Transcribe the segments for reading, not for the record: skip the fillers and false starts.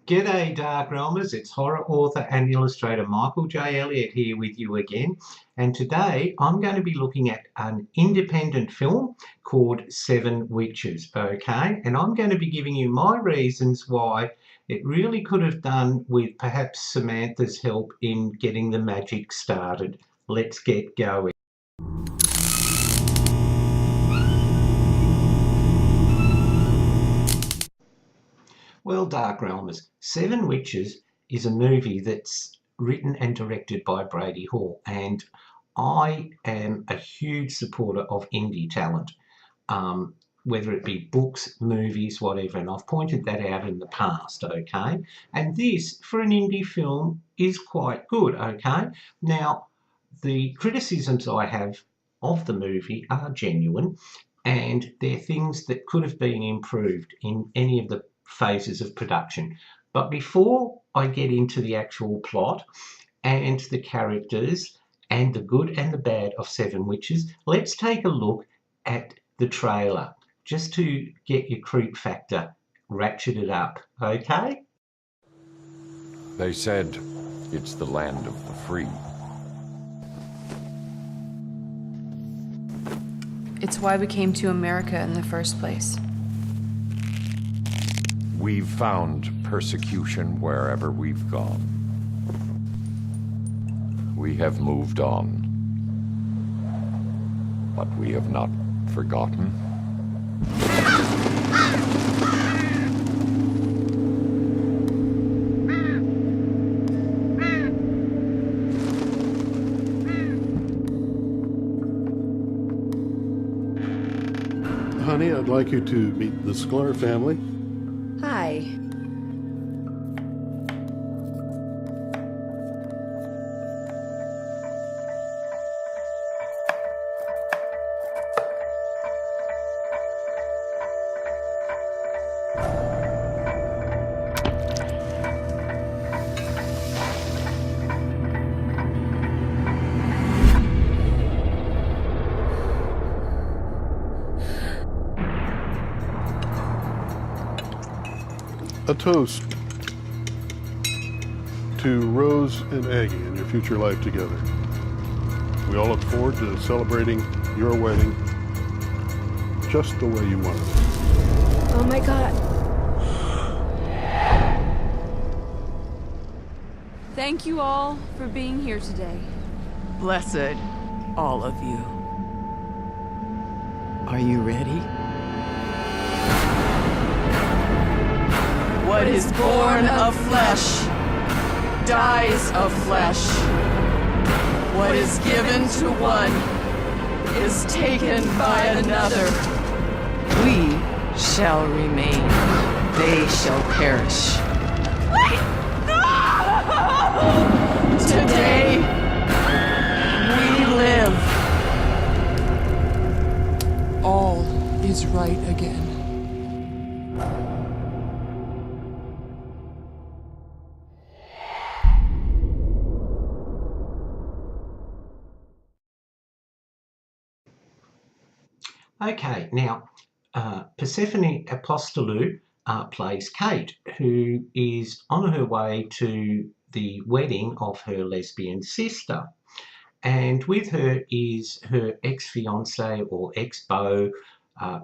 G'day Dark Realmers, it's horror author and illustrator Michael J. Elliott here with you again, and today I'm going to be looking at an independent film called Seven Witches, okay? And I'm going to be giving you my reasons why it really could have done with perhaps Samantha's help in getting the magic started. Let's get going. Well, Dark Realmers, Seven Witches is a movie that's written and directed by Brady Hall, and I am a huge supporter of indie talent, whether it be books, movies, whatever, and I've pointed that out in the past, okay? And this, for an indie film, is quite good, okay? Now, the criticisms I have of the movie are genuine, and they're things that could have been improved in any of the phases of production. But before I get into the actual plot and the characters and the good and the bad of Seven Witches, let's take a look at the trailer just to get your creep factor ratcheted up, okay? They said it's the land of the free. It's why we came to America in the first place. We've found persecution wherever we've gone. We have moved on, but we have not forgotten. Honey, I'd like you to meet the Sklar family. Hi. A toast to Rose and Aggie and your future life together. We all look forward to celebrating your wedding just the way you wanted it. Oh my God. Thank you all for being here today. Blessed, all of you. Are you ready? What is born of flesh dies of flesh. What is given to one is taken by another. We shall remain. They shall perish. Wait! No! Today, we live. All is right again. Okay, now Persephone Apostolou plays Kate, who is on her way to the wedding of her lesbian sister. And with her is her ex-fiance or ex-beau,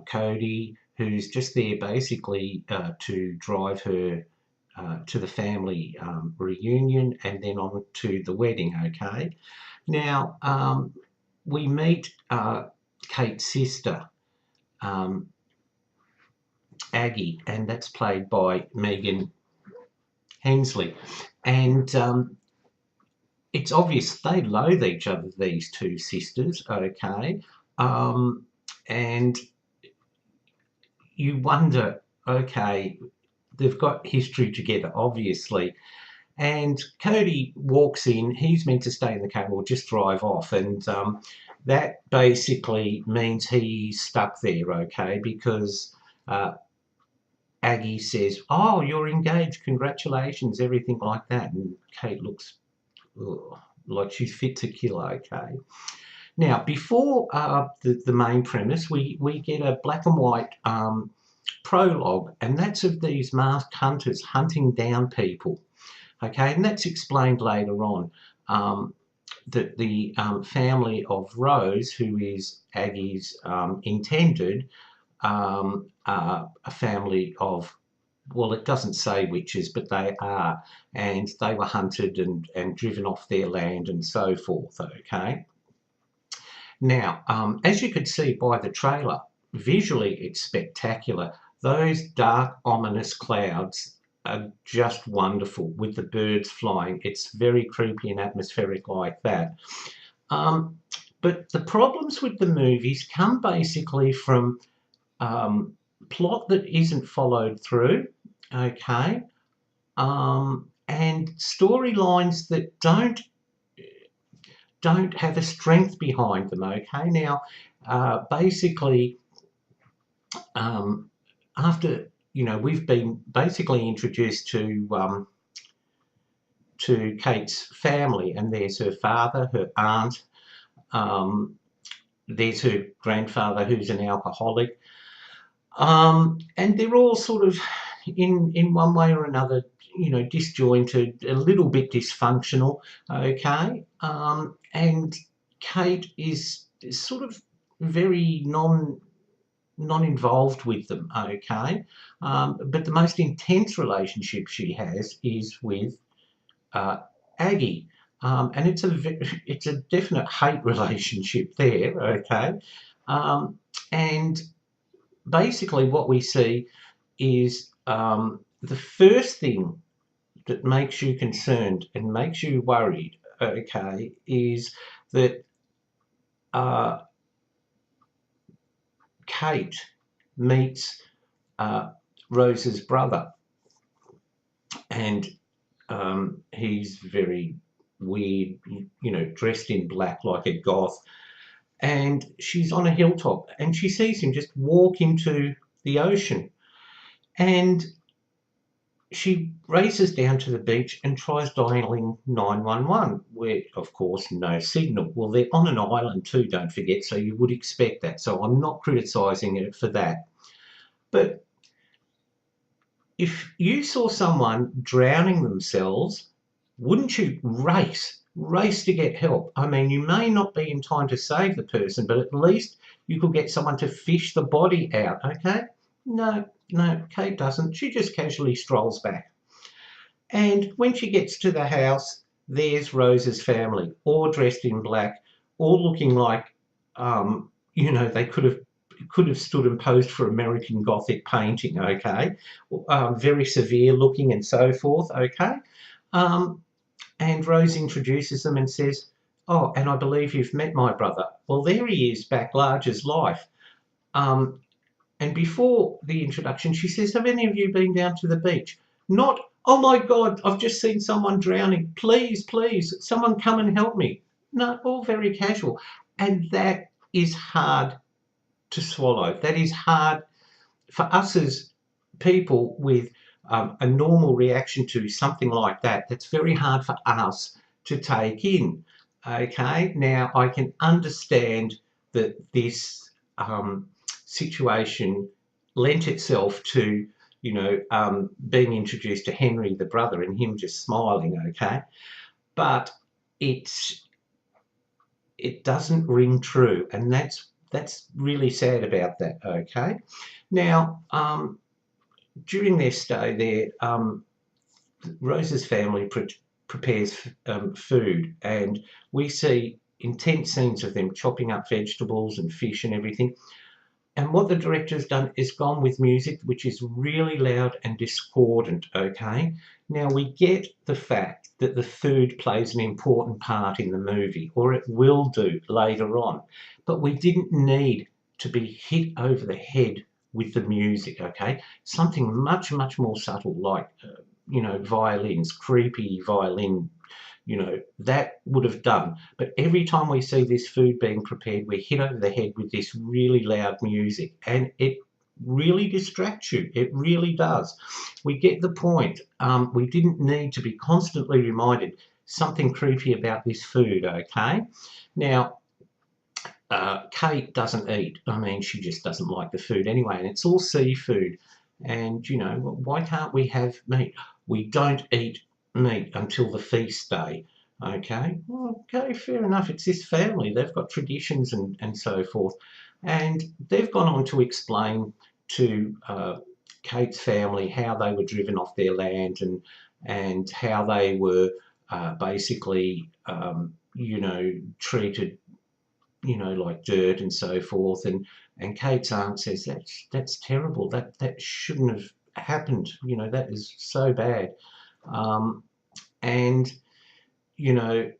Cody, who's just there basically to drive her to the family reunion and then on to the wedding, okay? Now, we meet Kate's sister, Aggie, and that's played by Hensley. And it's obvious they loathe each other, these two sisters, okay? And you wonder, okay, they've got history together, obviously. And Cody walks in, he's meant to stay in the car or just drive off, and that basically means he's stuck there, okay, because Aggie says, oh, you're engaged, congratulations, everything like that, and Kate looks like she's fit to kill, okay. Now, before the main premise, we get a black and white prologue, and that's of these masked hunters hunting down people. Okay, and that's explained later on, that the family of Rose, who is Aggie's intended, are a family of, well, it doesn't say witches, but they are, and they were hunted and driven off their land and so forth, okay? Now, as you could see by the trailer, visually it's spectacular. Those dark, ominous clouds are just wonderful with the birds flying. It's very creepy and atmospheric like that. But the problems with the movies come basically from plot that isn't followed through, okay, and storylines that don't have a strength behind them, okay. Now, basically, after, you know, we've been basically introduced to Kate's family, and there's her father, her aunt, there's her grandfather who's an alcoholic, and they're all sort of in one way or another, you know, disjointed, a little bit dysfunctional, okay, and Kate is sort of very non-involved with them, okay, but the most intense relationship she has is with Aggie, and it's a definite hate relationship there, okay, and basically what we see is the first thing that makes you concerned and makes you worried, okay, is that Kate meets Rose's brother, and he's very weird, you know, dressed in black like a goth, and she's on a hilltop and she sees him just walk into the ocean, and she races down to the beach and tries dialing 911, where, of course, no signal. Well, they're on an island too, don't forget, so you would expect that. So I'm not criticising it for that. But if you saw someone drowning themselves, wouldn't you race to get help? I mean, you may not be in time to save the person, but at least you could get someone to fish the body out, okay? No, Kate doesn't. She just casually strolls back. And when she gets to the house, there's Rose's family, all dressed in black, all looking like, you know, they could have stood and posed for American Gothic painting, okay? Very severe looking and so forth, okay? And Rose introduces them and says, "Oh, and I believe you've met my brother." Well, there he is, back large as life. And before the introduction, she says, "Have any of you been down to the beach?" Not, "Oh my God, I've just seen someone drowning. Please, someone come and help me." No, all very casual. And that is hard to swallow. That is hard for us as people with a normal reaction to something like that. That's very hard for us to take in. Okay, now I can understand that this situation lent itself to, you know, being introduced to Henry, the brother, and him just smiling, okay? But it doesn't ring true, and that's really sad about that, okay? Now, during their stay there, Rose's family prepares food, and we see intense scenes of them chopping up vegetables and fish and everything. And what the director has done is gone with music, which is really loud and discordant, okay? Now, we get the fact that the food plays an important part in the movie, or it will do later on, but we didn't need to be hit over the head with the music, okay? Something much, much more subtle, like, you know, violins, creepy violin, you know, that would have done. But every time we see this food being prepared, we're hit over the head with this really loud music, and it really distracts you. It really does. We get the point. We didn't need to be constantly reminded something creepy about this food, okay? Now, Kate doesn't eat. I mean, she just doesn't like the food anyway, and it's all seafood. And, you know, why can't we have meat? We don't eat meat until the feast day. Okay, well, okay, fair enough. It's this family. They've got traditions and so forth. And they've gone on to explain to Kate's family how they were driven off their land and how they were basically, you know, treated, you know, like dirt and so forth. And Kate's aunt says that's terrible. That shouldn't have happened. You know, that is so bad. And you know,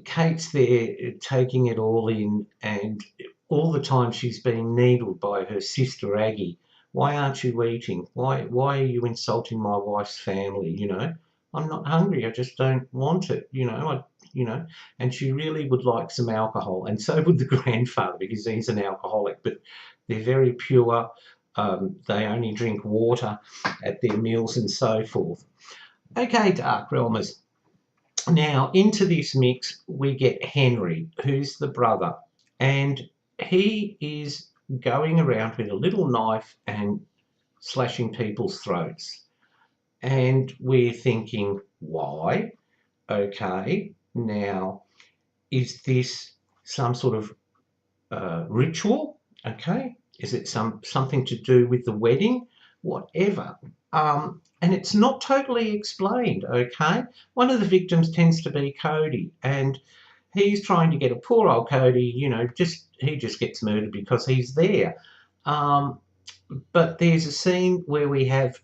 Kate's there taking it all in, and all the time she's being needled by her sister Aggie. Why aren't you eating? Why are you insulting my wife's family? You know, I'm not hungry. I just don't want it. You know, and she really would like some alcohol, and so would the grandfather because he's an alcoholic. But they're very pure. They only drink water at their meals and so forth. Okay, Dark Realmers. Now, into this mix, we get Henry, who's the brother, and he is going around with a little knife and slashing people's throats. And we're thinking, why? Okay, now, is this some sort of ritual? Okay, is it something to do with the wedding? Whatever. And it's not totally explained, okay? One of the victims tends to be Cody, and he's trying to get a poor old Cody, you know, he just gets murdered because he's there. But there's a scene where we have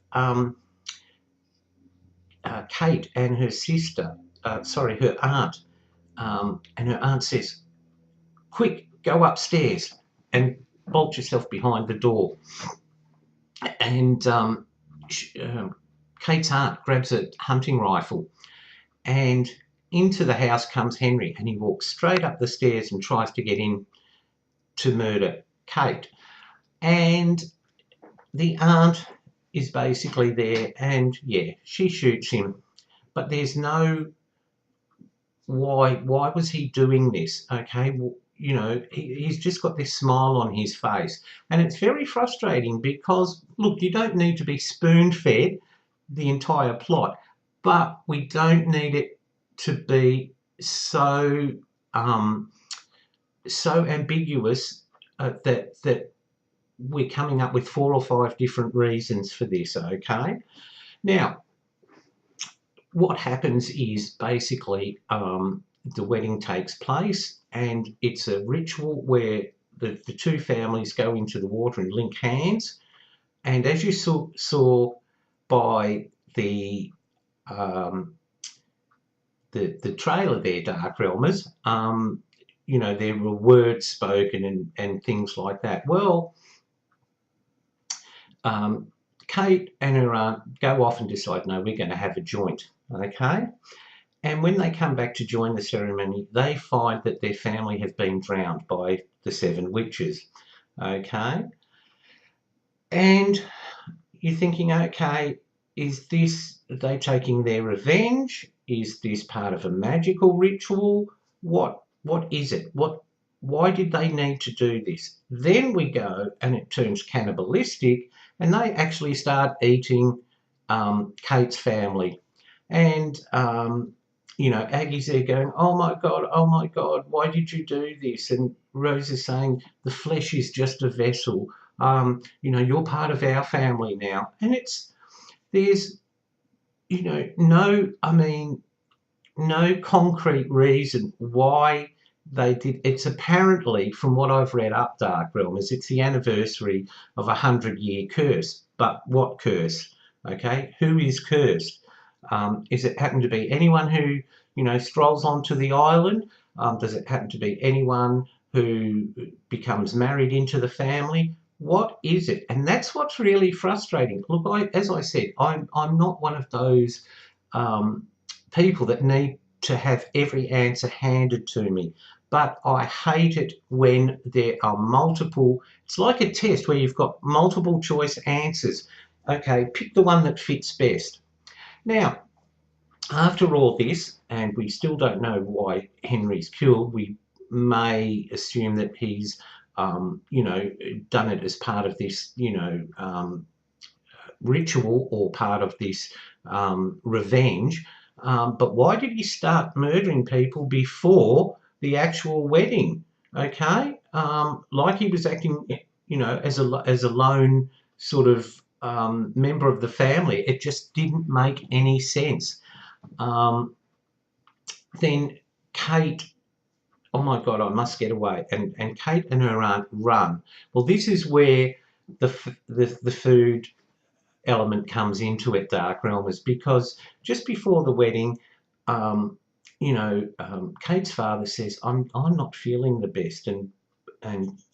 Kate and her sister, her aunt, and her aunt says, quick, go upstairs and bolt yourself behind the door. And Kate's aunt grabs a hunting rifle, and into the house comes Henry, and he walks straight up the stairs and tries to get in to murder Kate. And the aunt is basically there, and yeah, she shoots him, but there's no why was he doing this? Okay, well, you know, he's just got this smile on his face, and it's very frustrating because, look, you don't need to be spoon-fed the entire plot, but we don't need it to be so ambiguous that we're coming up with 4 or 5 different reasons for this, okay? Now, what happens is basically the wedding takes place, and it's a ritual where the two families go into the water and link hands. And as you saw by the trailer there, Dark Realmers, you know, there were words spoken and things like that. Well, Kate and her aunt go off and decide, no, we're going to have a joint, okay? And when they come back to join the ceremony, they find that their family have been drowned by the 7 witches, okay? And you're thinking, okay, is this, are they taking their revenge? Is this part of a magical ritual? What is it? Why did they need to do this? Then we go and it turns cannibalistic, and they actually start eating Kate's family. And you know, Aggie's there going, oh my God, why did you do this? And Rose is saying, the flesh is just a vessel. You know, you're part of our family now. And there's, you know, no concrete reason why they did. It's apparently, from what I've read up, Dark Realmers, it's the anniversary of a 100-year curse. But what curse? Okay, who is cursed? Is it happen to be anyone who, you know, strolls onto the island? Does it happen to be anyone who becomes married into the family? What is it? And that's what's really frustrating. Look, as I said, I'm not one of those people that need to have every answer handed to me. But I hate it when there are multiple, it's like a test where you've got multiple choice answers. Okay, pick the one that fits best. Now, after all this, and we still don't know why Henry's killed, we may assume that he's, you know, done it as part of this, you know, ritual or part of this revenge. But why did he start murdering people before the actual wedding? Okay, like he was acting, you know, as a lone sort of member of the family. It just didn't make any sense. Then Kate, oh my God, I must get away. And Kate and her aunt run. Well, this is where the food element comes into it, Dark Realmers, because just before the wedding, you know, Kate's father says, I'm not feeling the best, and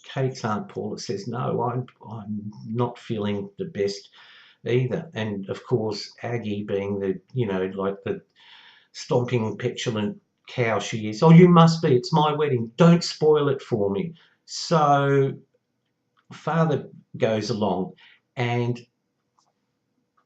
Kate's aunt Paula says, no, I'm not feeling the best either. And of course, Aggie, being the, you know, like the stomping, petulant cow she is, oh, you must be, it's my wedding, don't spoil it for me. So father goes along, and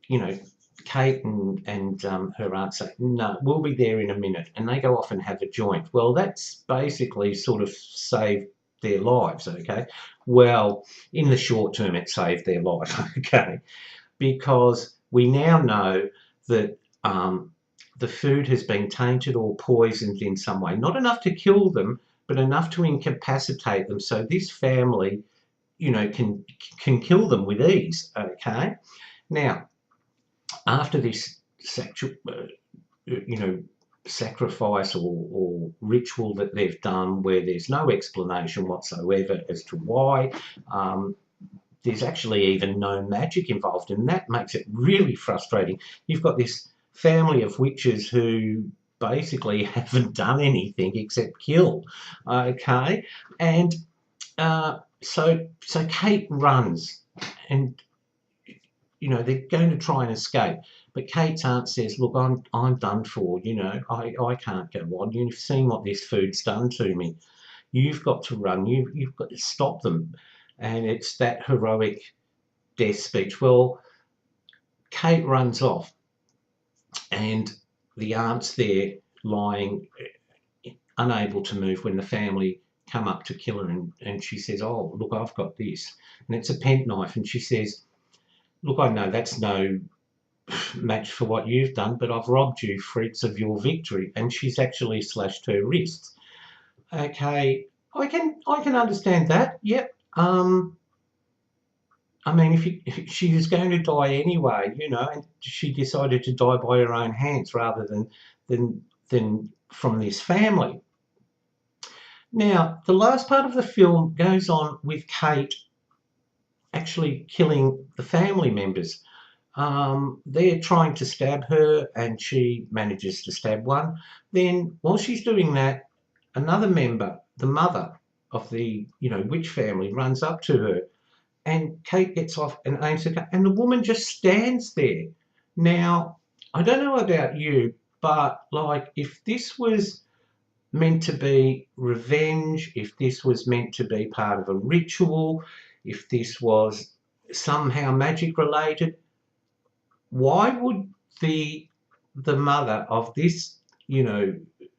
you know, Kate and her aunt say, no, we'll be there in a minute, and they go off and have a joint. Well, that's basically sort of saved their lives, okay? Well, in the short term, it saved their life, okay? Because we now know that the food has been tainted or poisoned in some way. Not enough to kill them, but enough to incapacitate them. So this family, you know, can kill them with ease, okay? Now, after this you know, sacrifice or ritual that they've done, where there's no explanation whatsoever as to why, there's actually even no magic involved, and that makes it really frustrating. You've got this family of witches who basically haven't done anything except kill, okay? And so Kate runs, and you know, they're going to try and escape. But Kate's aunt says, look, I'm done for, you know, I can't go on. You've seen what this food's done to me. You've got to run. You've got to stop them. And it's that heroic death speech. Well, Kate runs off, and the aunt's there lying, unable to move, when the family come up to kill her. And she says, oh, look, I've got this. And it's a penknife. And she says, look, I know that's no match for what you've done, but I've robbed you, Fritz, of your victory. And she's actually slashed her wrists. Okay, I can understand that. Yep. I mean, if she was going to die anyway, you know, and she decided to die by her own hands rather than from this family. Now, the last part of the film goes on with Kate actually killing the family members. They're trying to stab her, and she manages to stab one. Then, while she's doing that, another member, the mother of the, you know, witch family, runs up to her, and Kate gets off and aims her gun, and the woman just stands there. Now, I don't know about you, but like, if this was meant to be revenge, if this was meant to be part of a ritual, if this was somehow magic related, why would the mother of this, you know,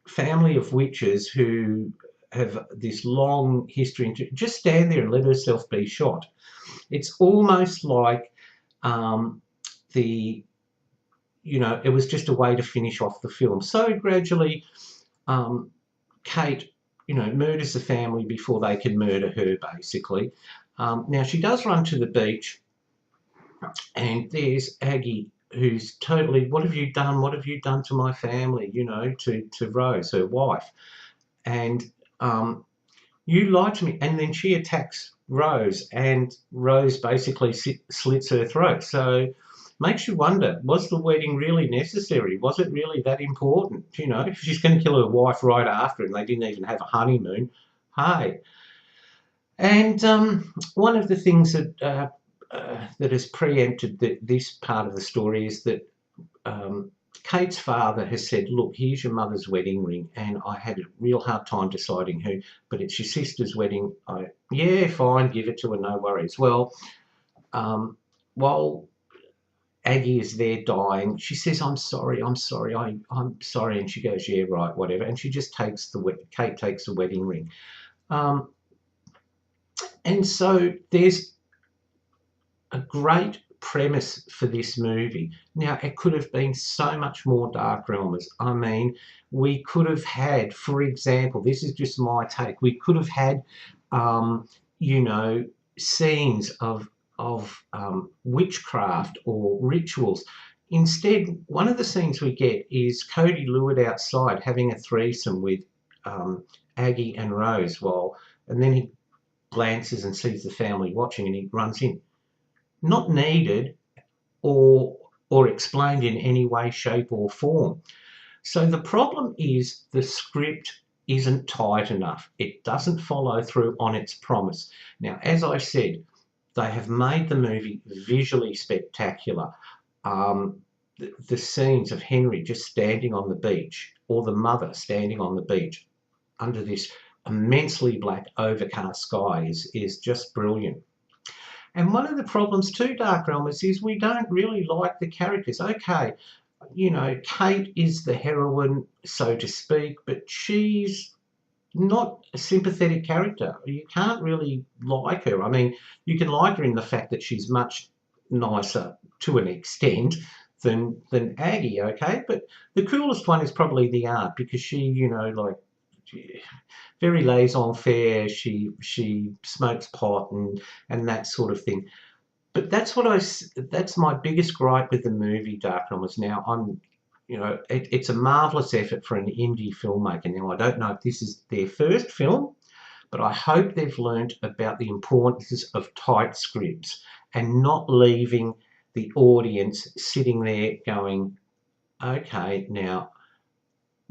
family of witches who have this long history just stand there and let herself be shot? It's almost like you know, it was just a way to finish off the film. So gradually, Kate, you know, murders the family before they can murder her, basically. Now, she does run to the beach, and there's Aggie, who's totally, what have you done? What have you done to my family, you know, to Rose, her wife? And you lied to me. And then she attacks Rose, and Rose basically slits her throat. So makes you wonder, was the wedding really necessary? Was it really that important? You know, if she's going to kill her wife right after, and they didn't even have a honeymoon, hey. And one of the things that that has preempted this part of the story is that Kate's father has said, look, here's your mother's wedding ring, and I had a real hard time deciding who, but it's your sister's wedding. Yeah, fine, give it to her, no worries. Well, while Aggie is there dying. She says, I'm sorry, I'm sorry, I'm sorry. And she goes, yeah, right, whatever. And she just takes Kate takes the wedding ring. And so there's a great premise for this movie. Now, it could have been so much more, Dark Realmers. I mean, we could have had, for example, this is just my take, we could have had, you know, scenes of witchcraft or rituals. Instead, one of the scenes we get is Cody lured outside having a threesome with Aggie and Rose, and then he glances and sees the family watching and he runs in. Not needed or explained in any way, shape or form. So the problem is the script isn't tight enough. It doesn't follow through on its promise. Now, as I said, they have made the movie visually spectacular. The scenes of Henry just standing on the beach, or the mother standing on the beach under this immensely black overcast sky is just brilliant. And one of the problems too, Dark Realmers, is we don't really like the characters. Okay, you know, Kate is the heroine, so to speak, but she's not a sympathetic character. You can't really like her. I mean, you can like her in the fact that she's much nicer to an extent than Aggie, okay? But the coolest one is probably the aunt, because she, you know, like, very laissez-faire, she smokes pot and that sort of thing. But that's my biggest gripe with the movie, Dark Realmers. Now, you know, it's a marvellous effort for an indie filmmaker. Now, I don't know if this is their first film, but I hope they've learned about the importance of tight scripts and not leaving the audience sitting there going, okay, now,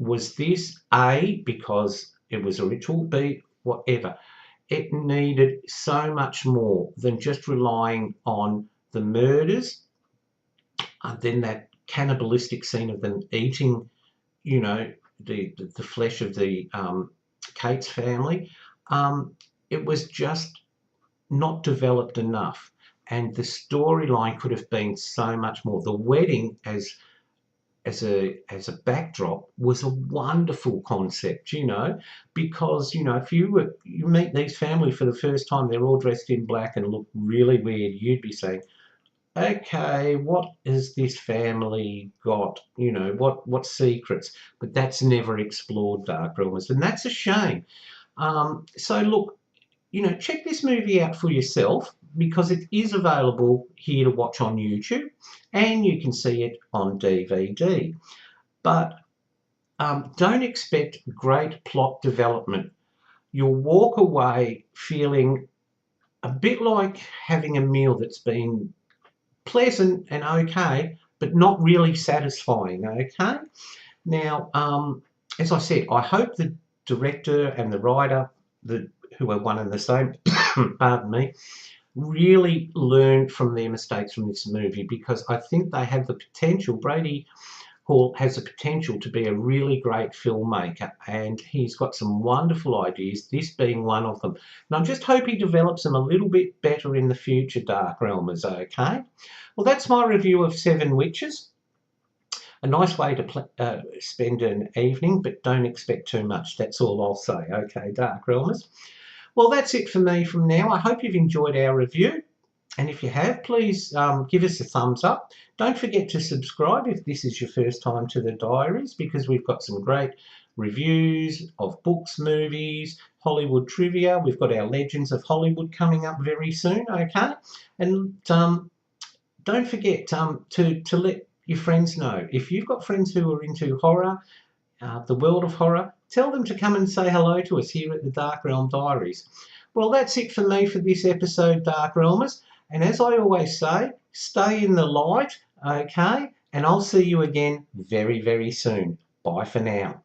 was this A, because it was a ritual, B, whatever? It needed so much more than just relying on the murders, and then that cannibalistic scene of them eating, you know, the flesh of the Kate's family. It was just not developed enough, and the storyline could have been so much more. The wedding as a backdrop was a wonderful concept, you know, because, you know, if you meet these family for the first time, they're all dressed in black and look really weird, you'd be saying, okay, what has this family got? You know, what secrets? But that's never explored, Dark Realmers, and that's a shame. So look, you know, check this movie out for yourself, because it is available here to watch on YouTube, and you can see it on DVD. But don't expect great plot development. You'll walk away feeling a bit like having a meal that's been pleasant and okay, but not really satisfying, okay? Now, as I said, I hope the director and the writer, who are one and the same, pardon me, really learn from their mistakes from this movie, because I think they have the potential. Brady Hall has the potential to be a really great filmmaker, and he's got some wonderful ideas, this being one of them. And I just hope he develops them a little bit better in the future, Dark Realmers, okay? Well, that's my review of Seven Witches. A nice way to spend an evening, but don't expect too much. That's all I'll say, okay, Dark Realmers? Well, that's it for me from now. I hope you've enjoyed our review. And if you have, please give us a thumbs up. Don't forget to subscribe if this is your first time to the diaries, because we've got some great reviews of books, movies, Hollywood trivia. We've got our Legends of Hollywood coming up very soon, okay? And don't forget to let your friends know. If you've got friends who are into horror, the world of horror, tell them to come and say hello to us here at the Dark Realm Diaries. Well, that's it for me for this episode, Dark Realmers. And as I always say, stay in the light, okay? And I'll see you again very, very soon. Bye for now.